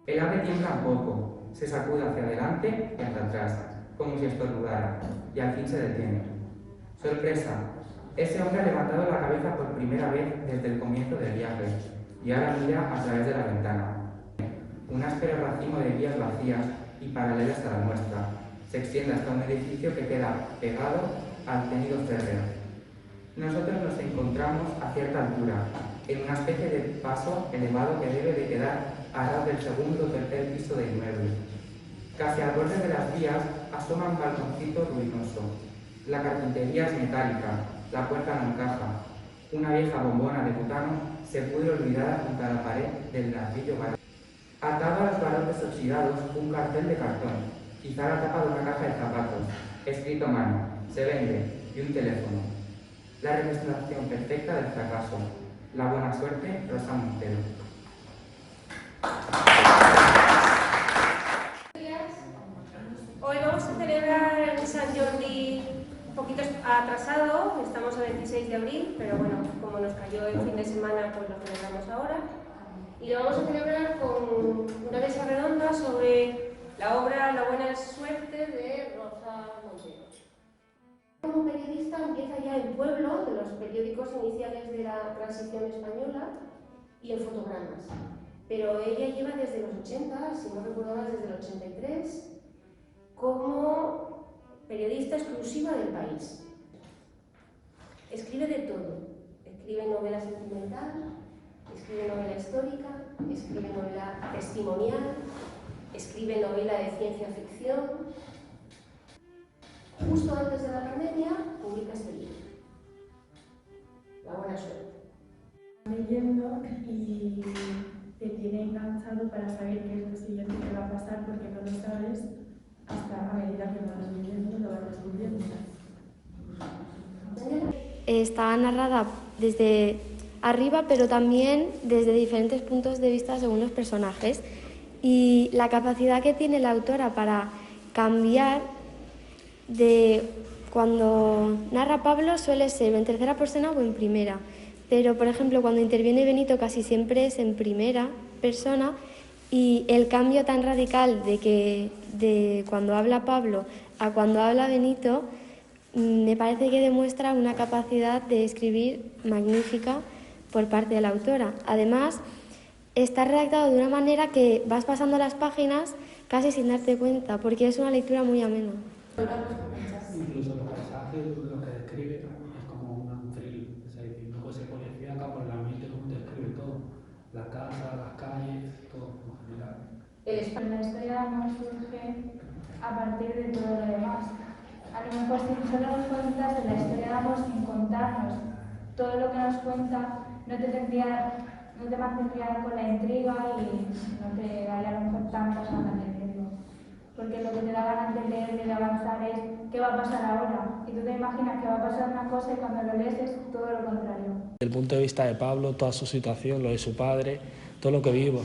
El ave tiembla un poco, se sacude hacia adelante y hacia atrás, como si estornudara, y al fin se detiene. ¡Sorpresa! Ese hombre ha levantado la cabeza por primera vez desde el comienzo del viaje, y ahora mira a través de la ventana. Un áspero racimo de vías vacías y paralelas a la nuestra se extiende hasta un edificio que queda pegado al tenido férreo. Nosotros nos encontramos a cierta altura, en una especie de paso elevado que debe de quedar a ras del segundo o tercer piso del inmueble. Casi al borde de las vías asoma un balconcito ruinoso. La carpintería es metálica, la puerta no encaja. Una vieja bombona de butano se pudre olvidada junto a la pared del ladrillo barato. Atado a los barrotes oxidados, un cartel de cartón, quizá la tapa de una caja de zapatos, escrito a mano, se vende, y un teléfono. La representación perfecta del fracaso. La buena suerte, Rosa Montero. Hoy vamos a celebrar el San Jordi un poquito atrasado, estamos a 26 de abril, pero bueno, como nos cayó el fin de semana, pues lo celebramos ahora. Y lo vamos a celebrar con una mesa redonda sobre la obra La buena suerte de Rosa Montero. Como periodista empieza ya en Pueblo, de los periódicos iniciales de la transición española, y en Fotogramas. Pero ella lleva desde los 80, si no recuerdo mal, desde el 83, como periodista exclusiva del País. Escribe de todo. Escribe novela sentimental, escribe novela histórica, escribe novela testimonial, escribe novela de ciencia ficción. Justo antes de la pandemia publica este libro, La buena suerte. Leyendo y te tiene enganchado para saber qué es lo siguiente que va a pasar, porque no lo sabes hasta a medida que vas leyendo, lo vas descubriendo. Está narrada desde arriba, pero también desde diferentes puntos de vista según los personajes. Y la capacidad que tiene la autora para cambiar de cuando narra Pablo suele ser en tercera persona o en primera. Pero, por ejemplo, cuando interviene Benito casi siempre es en primera persona, y el cambio tan radical de cuando habla Pablo a cuando habla Benito me parece que demuestra una capacidad de escribir magnífica por parte de la autora. Además, está redactado de una manera que vas pasando las páginas casi sin darte cuenta, porque es una lectura muy amena. Incluso los paisajes, lo que describe, es como un thriller. O sea, luego se policíaca por el ambiente, como describe todo. La casa, las calles, todo en general. La historia de amor surge a partir de todo lo demás. A lo mejor si solo nos cuentas la historia de amor sin contarnos todo lo que nos cuenta, no te mantendría con la intriga y no te daría a lo mejor tantas ganas de leerlo. Porque lo que te da ganas de leer y de avanzar es qué va a pasar ahora. Y tú te imaginas que va a pasar una cosa y cuando lo lees es todo lo contrario. Desde el punto de vista de Pablo, toda su situación, lo de su padre, todo lo que vivo,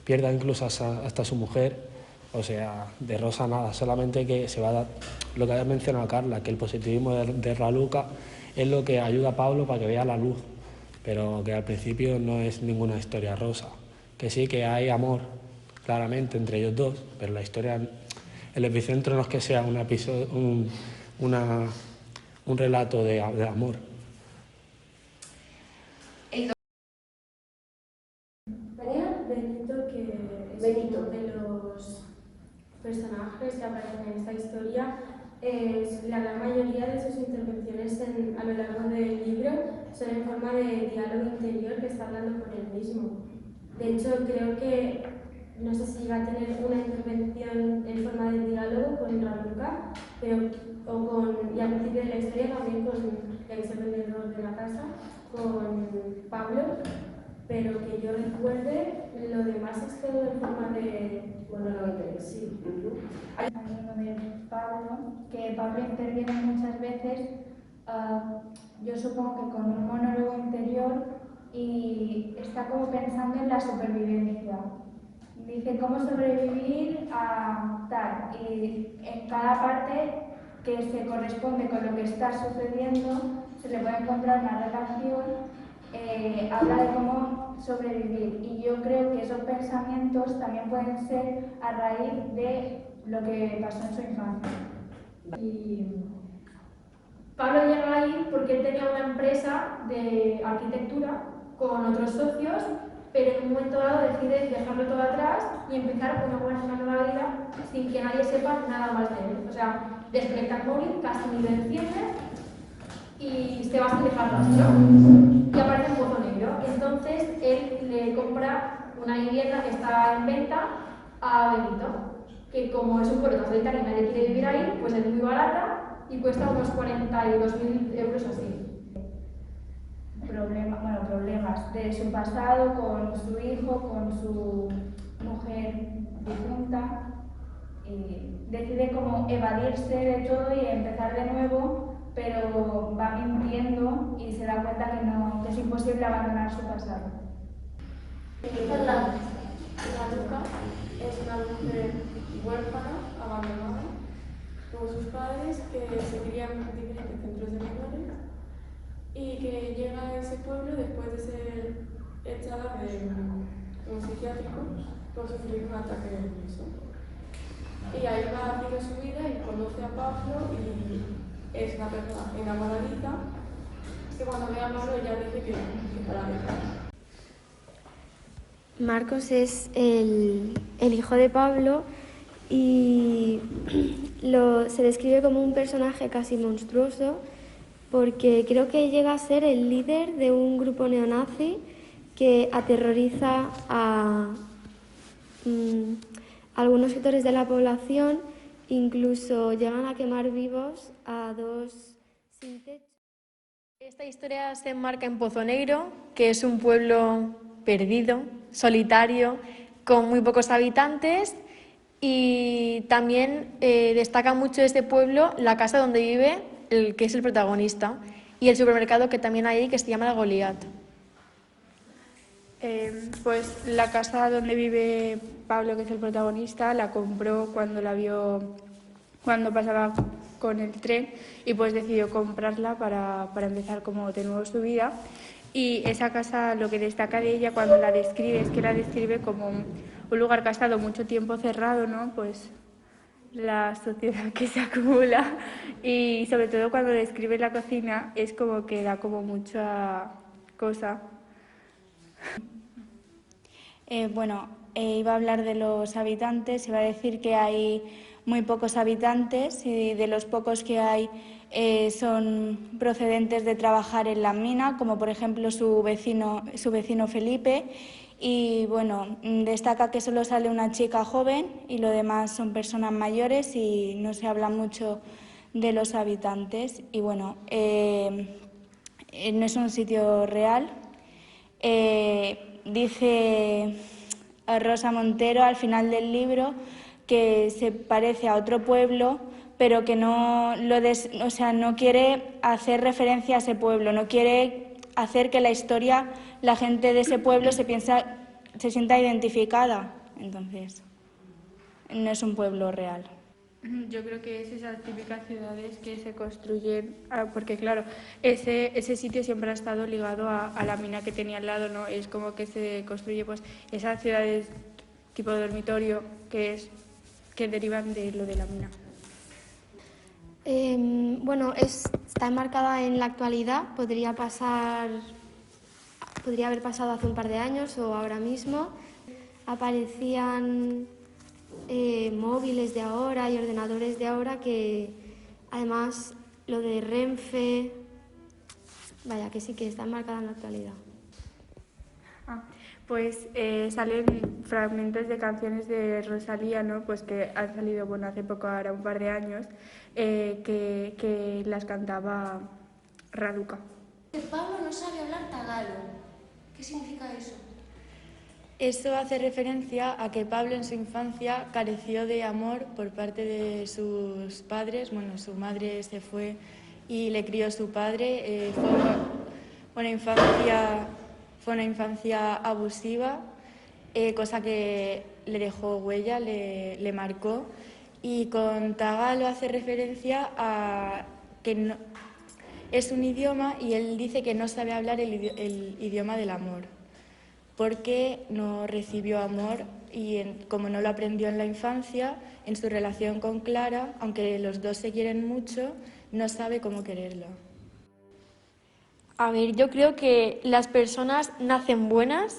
pierda incluso hasta su mujer. O sea, de Rosa nada, solamente que se va a dar lo que había mencionado Carla, que el positivismo de Raluca es lo que ayuda a Pablo para que vea la luz, pero que al principio no es ninguna historia rosa. Que sí que hay amor, claramente, entre ellos dos, pero la historia, el epicentro no es que sea un relato de amor. Benito, que es Benito. uno de los personajes que aparecen en esta historia, la gran mayoría de sus intervenciones a lo largo del libro son en forma de diálogo interior que está hablando con él mismo. De hecho, creo que, no sé si va a tener una intervención en forma de diálogo con Raluca, y al principio de la historia también con el ex vendedor de la casa, con Pablo. Pero que yo recuerde, lo demás es todo en forma de monólogo. Sí. Hay uno de Pablo, que Pablo interviene muchas veces, yo supongo que con un monólogo interior, y está como pensando en la supervivencia. Dice cómo sobrevivir a tal, y en cada parte que se corresponde con lo que está sucediendo se le puede encontrar una relación. Habla de cómo sobrevivir. Y yo creo que esos pensamientos también pueden ser a raíz de lo que pasó en su infancia. Y Pablo llega ahí porque él tenía una empresa de arquitectura con otros socios, pero en un momento dado decide dejarlo todo atrás y empezar una nueva vida sin que nadie sepa nada más de él. O sea, desconecta el móvil, casi ni lo enciende y se va sin dejar rastro y aparece un pozo negro. Entonces él le compra una vivienda que está en venta a Benito, que como es un pueblo solitario y nadie quiere vivir ahí, pues es muy barata y cuesta unos 42.000 euros así. Problemas de su pasado con su hijo, con su mujer difunta, y decide como evadirse de todo y empezar de nuevo, pero va mintiendo y se da cuenta que es imposible abandonar su pasado. La Luca es una mujer huérfana, abandonada por sus padres, que se crían en diferentes centros de menores y que llega a ese pueblo después de ser echada de un psiquiátrico por sufrir un ataque nervioso. Y ahí va haciendo su vida y conoce a Pablo y es una persona enamoradiza que cuando ve a Pablo ya dice que para dejar. Marcos es el hijo de Pablo y se describe como un personaje casi monstruoso porque creo que llega a ser el líder de un grupo neonazi que aterroriza a algunos sectores de la población, incluso llegan a quemar vivos a 2 sin techo. Esta historia se enmarca en Pozo Negro, que es un pueblo perdido, solitario, con muy pocos habitantes, y también destaca mucho de este pueblo la casa donde vive el que es el protagonista y el supermercado que también hay ahí, que se llama el Goliat. Pues la casa donde vive Pablo, que es el protagonista, la compró cuando la vio cuando pasaba con el tren y pues decidió comprarla para empezar como de nuevo su vida. Y esa casa, lo que destaca de ella cuando la describe es que la describe como un lugar que ha estado mucho tiempo cerrado, ¿no? Pues la sociedad que se acumula, y sobre todo cuando describe la cocina es como que da como mucha cosa. Iba a hablar de los habitantes, iba a decir que hay muy pocos habitantes y de los pocos que hay son procedentes de trabajar en la mina, como por ejemplo su vecino Felipe, y bueno, destaca que solo sale una chica joven y lo demás son personas mayores y no se habla mucho de los habitantes. Y bueno, no es un sitio real. Dice Rosa Montero al final del libro que se parece a otro pueblo, pero que no quiere hacer referencia a ese pueblo, no quiere hacer que la historia, la gente de ese pueblo se sienta identificada. Entonces, no es un pueblo real. Yo creo que es esas típicas ciudades que se construyen, porque claro, ese sitio siempre ha estado ligado a la mina que tenía al lado, ¿no? Es como que se construye pues esas ciudades tipo dormitorio que derivan de lo de la mina. Está enmarcada en la actualidad, podría haber pasado hace un par de años o ahora mismo. Aparecían móviles de ahora y ordenadores de ahora que además lo de Renfe, que sí que está enmarcada en la actualidad. Salen fragmentos de canciones de Rosalía, ¿no? Pues que han salido, hace poco, ahora un par de años, que las cantaba Raluca. Pablo no sabe hablar tagalo. ¿Qué significa eso? Eso hace referencia a que Pablo en su infancia careció de amor por parte de sus padres. Bueno, su madre se fue y le crió su padre. Fue una infancia abusiva, cosa que le dejó huella, le marcó. Y con tagalo hace referencia a que no, es un idioma y él dice que no sabe hablar el idioma del amor. porque no recibió amor y como no lo aprendió en la infancia, en su relación con Clara, aunque los dos se quieren mucho, no sabe cómo quererla. A ver, yo creo que las personas nacen buenas,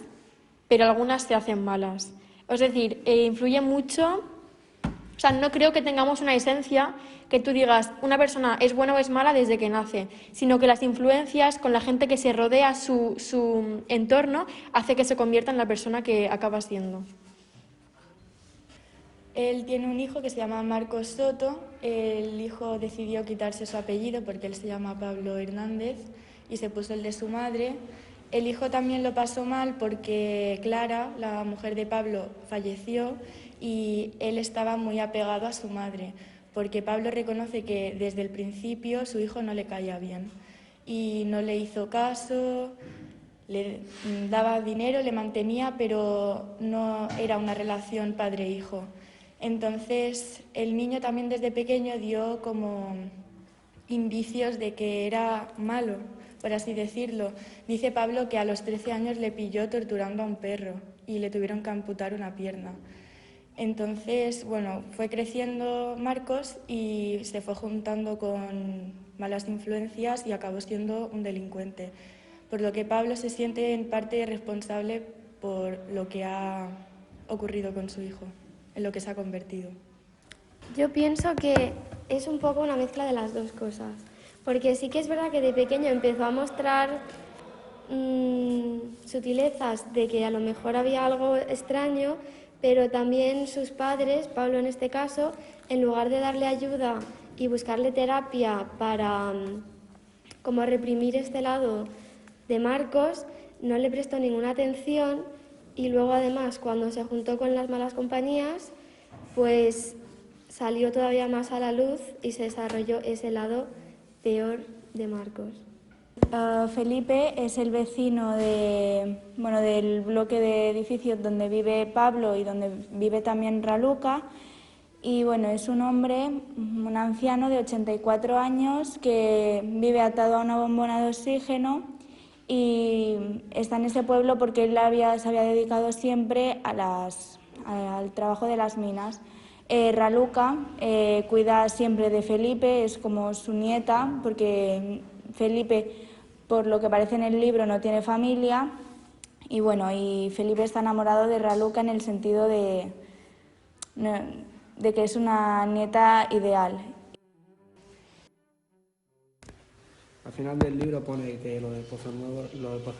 pero algunas se hacen malas. Es decir, influye mucho, o sea, no creo que tengamos una esencia que tú digas una persona es buena o es mala desde que nace, sino que las influencias con la gente que se rodea, su entorno, hace que se convierta en la persona que acaba siendo. Él tiene un hijo que se llama Marcos Soto. El hijo decidió quitarse su apellido porque él se llama Pablo Hernández y se puso el de su madre. El hijo también lo pasó mal porque Clara, la mujer de Pablo, falleció y él estaba muy apegado a su madre, porque Pablo reconoce que desde el principio su hijo no le caía bien y no le hizo caso, le daba dinero, le mantenía, pero no era una relación padre-hijo. Entonces el niño también desde pequeño dio como indicios de que era malo, por así decirlo. Dice Pablo que a los 13 años le pilló torturando a un perro y le tuvieron que amputar una pierna. Entonces, bueno, fue creciendo Marcos y se fue juntando con malas influencias y acabó siendo un delincuente. Por lo que Pablo se siente en parte responsable por lo que ha ocurrido con su hijo, en lo que se ha convertido. Yo pienso que es un poco una mezcla de las dos cosas, porque sí que es verdad que de pequeño empezó a mostrar sutilezas de que a lo mejor había algo extraño, pero también sus padres, Pablo en este caso, en lugar de darle ayuda y buscarle terapia para como reprimir este lado de Marcos, no le prestó ninguna atención y luego además cuando se juntó con las malas compañías, pues salió todavía más a la luz y se desarrolló ese lado peor de Marcos. Felipe es el vecino del bloque de edificios donde vive Pablo y donde vive también Raluca. Y bueno, es un hombre, un anciano de 84 años que vive atado a una bombona de oxígeno y está en ese pueblo porque él se había dedicado siempre al trabajo de las minas. Raluca cuida siempre de Felipe, es como su nieta, porque Felipe, por lo que parece en el libro, no tiene familia. Y bueno, y Felipe está enamorado de Raluca en el sentido de que es una nieta ideal. Al final del libro pone que lo de Pozo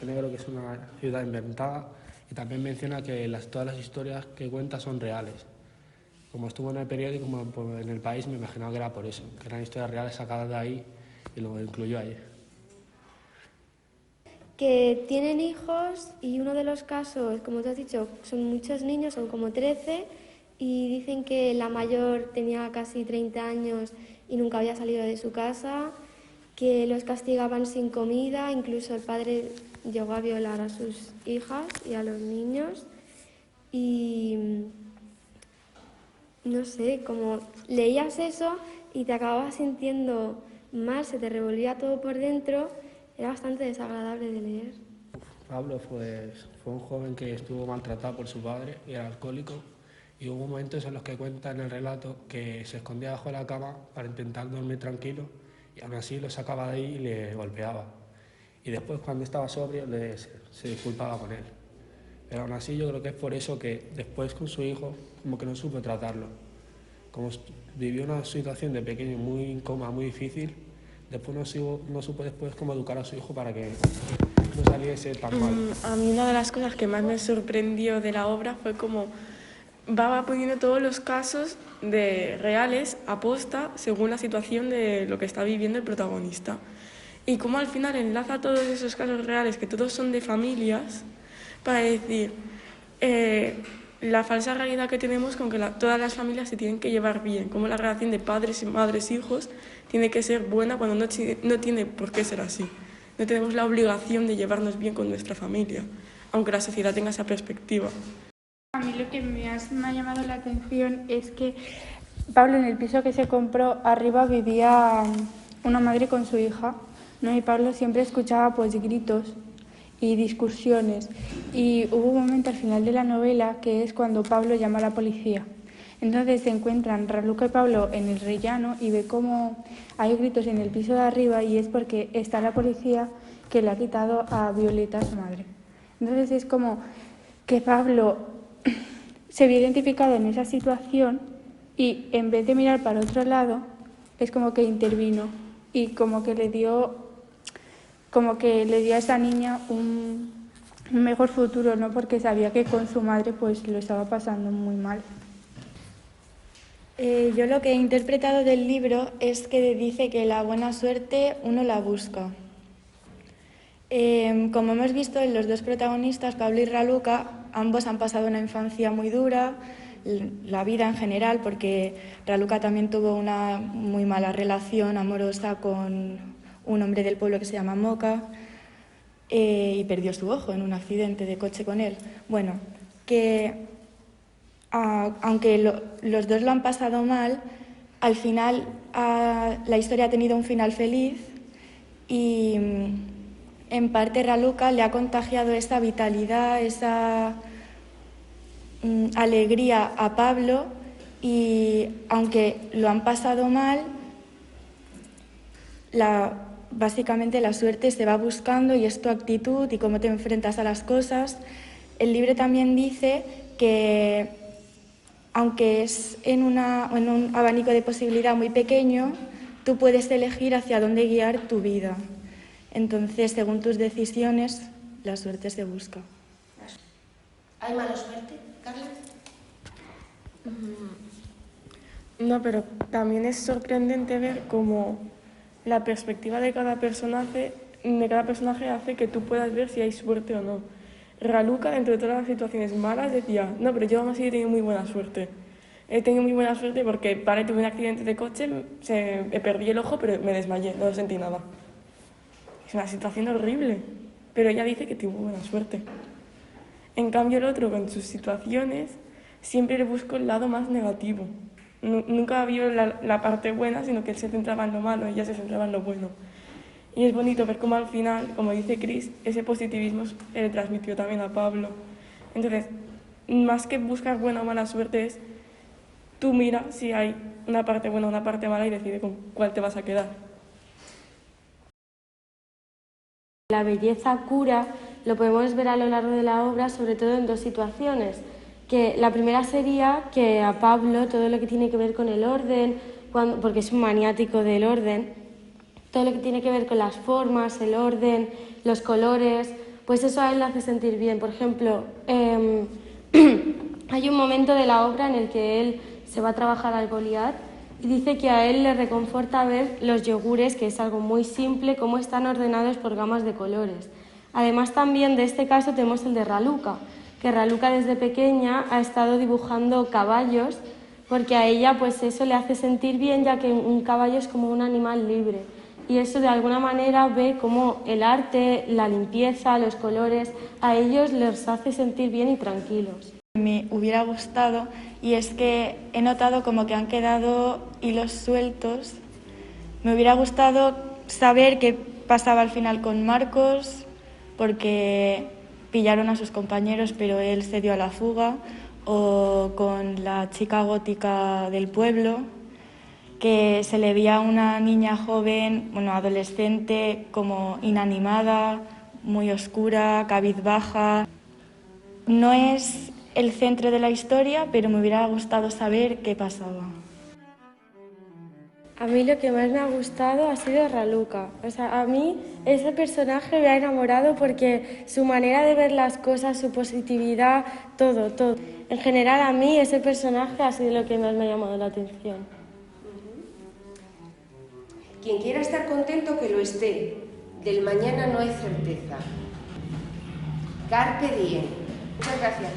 Negro que es una ciudad inventada y también menciona que todas las historias que cuenta son reales. Como estuvo en el periódico, como en El País, me imaginaba que era por eso, que eran historias reales sacadas de ahí y lo incluyó ahí. Que tienen hijos y uno de los casos, como tú has dicho, son muchos niños, son como 13 y dicen que la mayor tenía casi 30 años y nunca había salido de su casa, que los castigaban sin comida, incluso el padre llegó a violar a sus hijas y a los niños y no sé, como leías eso y te acababas sintiendo mal, se te revolvía todo por dentro. Era bastante desagradable de leer. Pablo fue un joven que estuvo maltratado por su padre y era alcohólico y hubo momentos en los que cuenta en el relato que se escondía bajo la cama para intentar dormir tranquilo y aún así lo sacaba de ahí y le golpeaba. Y después cuando estaba sobrio se disculpaba con él. Pero aún así yo creo que es por eso que después con su hijo como que no supo tratarlo. Como vivió una situación de pequeño muy incómoda, muy difícil, después no supo después cómo educar a su hijo para que no saliese tan mal. A mí una de las cosas que más me sorprendió de la obra fue cómo va poniendo todos los casos reales aposta según la situación de lo que está viviendo el protagonista. Y cómo al final enlaza todos esos casos reales, que todos son de familias, para decir la falsa realidad que tenemos con que todas las familias se tienen que llevar bien, como la relación de padres, madres, hijos tiene que ser buena cuando no tiene por qué ser así. No tenemos la obligación de llevarnos bien con nuestra familia, aunque la sociedad tenga esa perspectiva. A mí lo que me ha llamado la atención es que Pablo, en el piso que se compró arriba, vivía una madre con su hija, ¿no? Y Pablo siempre escuchaba pues gritos y discusiones. Y hubo un momento al final de la novela que es cuando Pablo llama a la policía. Entonces se encuentran Raluca y Pablo en el rellano y ve cómo hay gritos en el piso de arriba y es porque está la policía que le ha quitado a Violeta, a su madre. Entonces es como que Pablo se vio identificado en esa situación y en vez de mirar para otro lado, es como que intervino y como que le dio a esa niña un mejor futuro, ¿no? Porque sabía que con su madre pues lo estaba pasando muy mal. Yo lo que he interpretado del libro es que dice que la buena suerte uno la busca. Como hemos visto en los dos protagonistas, Pablo y Raluca, ambos han pasado una infancia muy dura, la vida en general, porque Raluca también tuvo una muy mala relación amorosa con un hombre del pueblo que se llama Moca y perdió su ojo en un accidente de coche con él. Bueno, que aunque los dos lo han pasado mal, al final la historia ha tenido un final feliz y en parte Raluca le ha contagiado esa vitalidad, esa alegría a Pablo y aunque lo han pasado mal, básicamente la suerte se va buscando y es tu actitud y cómo te enfrentas a las cosas. El libro también dice que aunque es en un abanico de posibilidad muy pequeño, tú puedes elegir hacia dónde guiar tu vida. Entonces, según tus decisiones, la suerte se busca. ¿Hay mala suerte, Carla? No, pero también es sorprendente ver cómo la perspectiva de cada personaje hace que tú puedas ver si hay suerte o no. Raluca, dentro de todas las situaciones malas, decía, no, pero yo aún así he tenido muy buena suerte. He tenido muy buena suerte porque, tuve un accidente de coche, perdí el ojo, pero me desmayé, no sentí nada. Es una situación horrible, pero ella dice que tuvo buena suerte. En cambio, el otro, con sus situaciones, siempre le buscó el lado más negativo. Nunca vio la parte buena, sino que él se centraba en lo malo, ella se centraba en lo bueno. Y es bonito ver cómo al final, como dice Cris, ese positivismo le transmitió también a Pablo. Entonces, más que buscar buena o mala suerte es, tú mira si hay una parte buena o una parte mala y decide con cuál te vas a quedar. La belleza cura lo podemos ver a lo largo de la obra, sobre todo en dos situaciones. Que la primera sería que a Pablo todo lo que tiene que ver con el orden, porque es un maniático del orden, todo lo que tiene que ver con las formas, el orden, los colores, pues eso a él le hace sentir bien. Por ejemplo, hay un momento de la obra en el que él se va a trabajar al Goliat y dice que a él le reconforta ver los yogures, que es algo muy simple, cómo están ordenados por gamas de colores. Además también de este caso tenemos el de Raluca, que Raluca desde pequeña ha estado dibujando caballos porque a ella pues eso le hace sentir bien, ya que un caballo es como un animal libre. Y eso de alguna manera ve cómo el arte, la limpieza, los colores, a ellos les hace sentir bien y tranquilos. Me hubiera gustado, y es que he notado como que han quedado hilos sueltos. Me hubiera gustado saber qué pasaba al final con Marcos, porque pillaron a sus compañeros pero él se dio a la fuga, o con la chica gótica del pueblo, que se le veía a una niña joven, adolescente, como inanimada, muy oscura, cabizbaja. No es el centro de la historia, pero me hubiera gustado saber qué pasaba. A mí lo que más me ha gustado ha sido Raluca. O sea, a mí ese personaje me ha enamorado porque su manera de ver las cosas, su positividad, todo. En general, a mí ese personaje ha sido lo que más me ha llamado la atención. Quien quiera estar contento, que lo esté. Del mañana no hay certeza. Carpe diem. Muchas gracias.